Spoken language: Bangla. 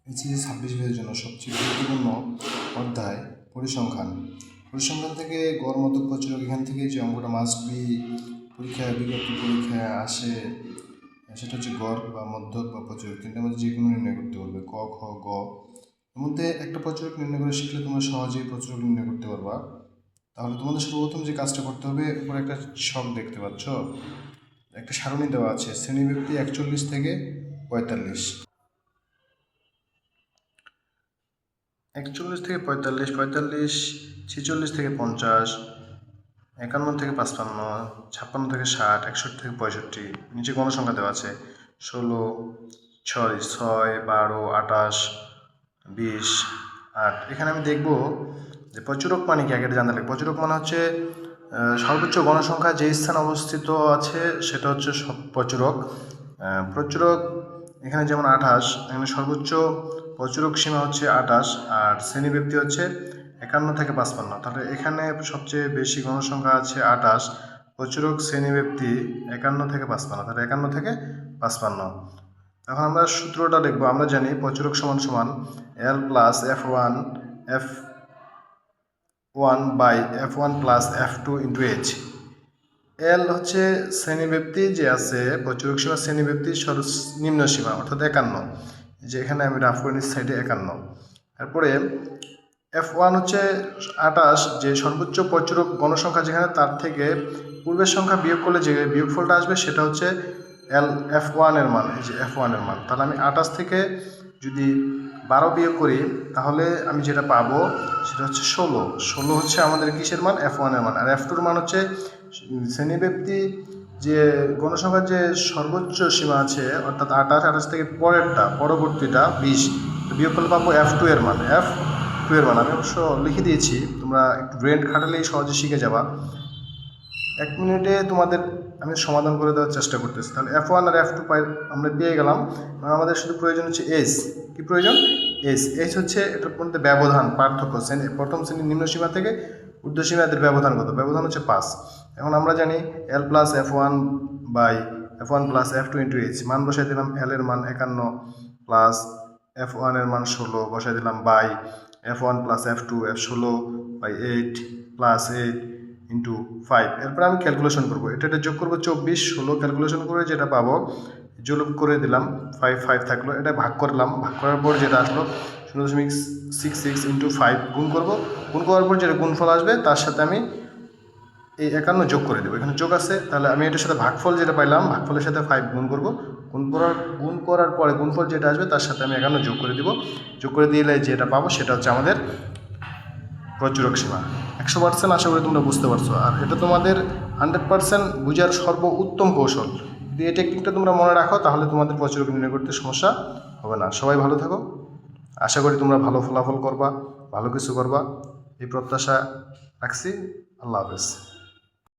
এইচএসসি 26 জন্য সবচেয়ে গুরুত্বপূর্ণ অধ্যায় পরিসংখ্যান। পরিসংখ্যান থেকে গড় মধ্যক প্রচুরক, এখান থেকে যে অঙ্কটা মাস্ট বি পরীক্ষায় বিগত পরীক্ষায় আসে সেটা হচ্ছে গড় বা মধ্যক বা প্রচুরক, তিনটার মধ্যে যে কোনো নির্ণয় করতে পারবে, ক খ গ। এর মধ্যে একটা প্রচুরক নির্ণয় করে শিখলে তোমরা সহজেই প্রচুরক নির্ণয় করতে পারবা। তাহলে তোমাদের সর্বপ্রথম যে কাজটা করতে হবে, উপরে একটা ছক দেখতে পাচ্ছ, একটা সারণী দেওয়া আছে, শ্রেণীব্যক্তি 41 থেকে 45, 41 থেকে 45, 45, 46 থেকে 50, 51 থেকে 55, 56 থেকে 60, 61 থেকে 65। নিচে গণসংখ্যা দেওয়া আছে 16, 6, 12, 28, 20, 8। এখানে আমি দেখব যে প্রচুরক মানে কি, আগে জানতে লাগে। প্রচুরক মানে হচ্ছে সর্বোচ্চ গণসংখ্যা যে স্থানে অবস্থিত আছে সেটা হচ্ছে প্রচুরক। প্রচুরক এখানে যেমন 28, এখানে সর্বোচ্চ প্রচুরক সীমা হচ্ছে 28, আর শ্রেণীব্যক্তি হচ্ছে 51 থেকে 55। তাহলে এখানে সবচেয়ে বেশি গণসংখ্যা আছে 28, প্রচুরক শ্রেণীব্যক্তি 51 থেকে 55, তাহলে 51 থেকে 55। এখন আমরা সূত্রটা লিখব। আমরা জানি প্রচুরক সমান সমান L plus F1 by F1 plus F2 into H। L হচ্ছে শ্রেণীব্যক্তি যে আছে, প্রচুরক সীমা শ্রেণীব্যক্তির সর্বনিম্ন সীমা অর্থাৎ 51, যে এখানে আমি রাফ করে নিচ্ছি সাইডে 51। তারপরে F1 হচ্ছে 28, যে সর্বোচ্চ প্রচুরক গণসংখ্যা যেখানে, তার থেকে পূর্বের সংখ্যা বিয়োগ করলে যে বিয়োগফলটা আসবে সেটা হচ্ছে F1 এর মান। এই যে F1 এর মান, তাহলে আমি 28 থেকে যদি 12 বিয়োগ করি তাহলে আমি যেটা পাবো সেটা হচ্ছে 16 হচ্ছে আমাদের কিসের মান, F1 এর মান। আর F2 এর মান হচ্ছে শ্রেণীব্যক্তি যে গণসংখ্যার যে সর্বোচ্চ সীমা আছে অর্থাৎ 28 থেকে পরবর্তীটা 20, বিয়োগ করলে পাবো F2 এর মান। F2 এর মান আমি অবশ্য লিখে দিয়েছি, তোমরা একটু ব্রেন খাটালেই সহজে শিখে যাবা। 1 মিনিটে তোমাদের আমি সমাধান করে দেওয়ার চেষ্টা করতেছি। তাহলে F1 আর F2 আমরা পেয়ে গেলাম। আমাদের শুধু প্রয়োজন হচ্ছে এস। কি প্রয়োজন? এস হচ্ছে এটার মধ্যে ব্যবধান, পার্থক্য, প্রথম শ্রেণীর নিম্ন সীমা থেকে ঊর্ধ্বসীমা, এদের ব্যবধান কত? ব্যবধান হচ্ছে 5। এখন আমরা জানি L plus F1 by F1 plus F2 into H। মান বসাই দিলাম, L এর মান 51 প্লাস F1 এর মান 16 বসাই দিলাম, by F1 plus F2 16 by 8 plus 8 into 5। এরপর আমি ক্যালকুলেশন করবো, এটা যোগ করবো 24, 16 ক্যালকুলেশন করে যেটা পাবো যোগ করে দিলাম, 5 থাকলো, এটা ভাগ করলাম, ভাগ করার পর যেটা আসলো 0.66 ইন্টু 5 গুণ করবো, গুণ করার পর যেটা গুণফল আসবে তার সাথে আমি এই 51 যোগ করে দেবো। এখানে যোগ আছে, তাহলে আমি এটার সাথে ভাগফল যেটা পাইলাম, ভাগফলের সাথে 5 গুণ করবো, গুণ করার পরে গুণফল যেটা আসবে তার সাথে আমি 51 যোগ করে দিব। যোগ করে দিলে যেটা পাবো সেটা হচ্ছে আমাদের প্রচুরক সীমা। 100% আশা করি তোমরা বুঝতে পারছো। আর এটা তোমাদের 100% বুঝার উত্তম কৌশল। যদি এই টেকনিকটা তোমরা মনে রাখো তাহলে তোমাদের প্রচুরক নির্ণয় করতে সমস্যা হবে না। সবাই ভালো থাকো, আশা করি তোমরা ভালো ফলাফল করবা, ভালো কিছু করবা, এই প্রত্যাশা রাখছি। আল্লাহ হাফেজ।